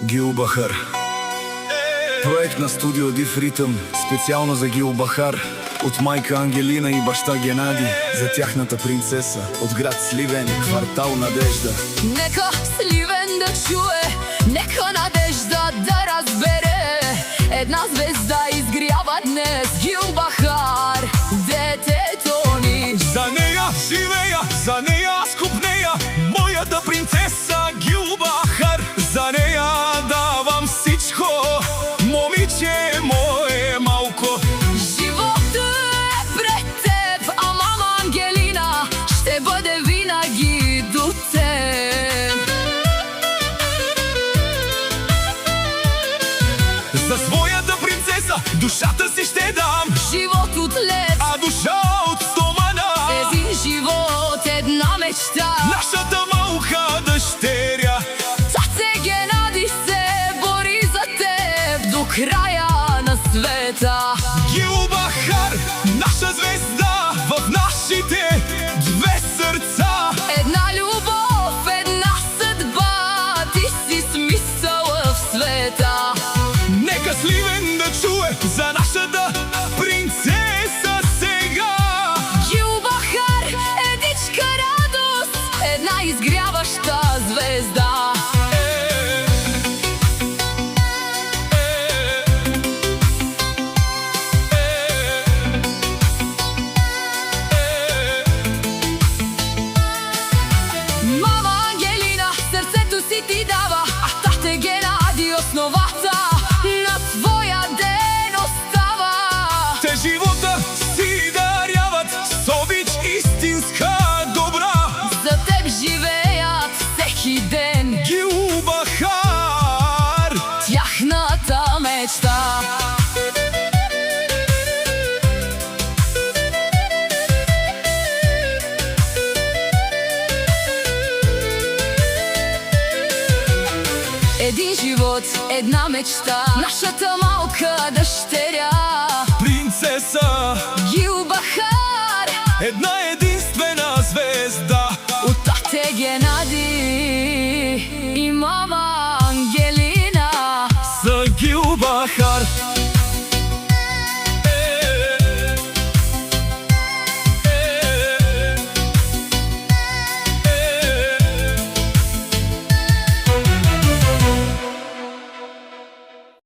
Гюлбахар. Проект на студио Див Ритъм, специално за Гюлбахар, от майка Ангелина и баща Генади, за тяхната принцеса от град Сливен, квартал Надежда. Нека Сливен да чуе, нека Надежда да разбере. Една звезда изгрява днес, Гюлбахар, детето ни. За нея живея, за нея скупнея, моята принцеса Гюлбахар. За нея давам всичко, момиче мое малко. Живота е пред теб, а мама Ангелина ще бъде винаги до теб. За своята принцеса душата си ще дам, Живот от лед, а душа от стомана. един живот, една мечта. Нашата малка дъщеря, Цаце Генади се бори за теб до края на света. Гюлбахар, наша звезда в нашите две сърца. Една любов, една съдба, ти си смисъла в света. Нека Сливен да чуе за нашата принцеса сега. Гюлбахар, едичка радост, една изгряваща звезда. Мама Ангелина сърцето си ти дава, а тате Генади основата на твоя ден остава. Те живота си даряват с обич истинска добра. За теб живеят всеки ден, Гюлбахар, тяхната мечта. Един живот, една мечта, нашата малка дъщеря принцеса, Гюлбахар. една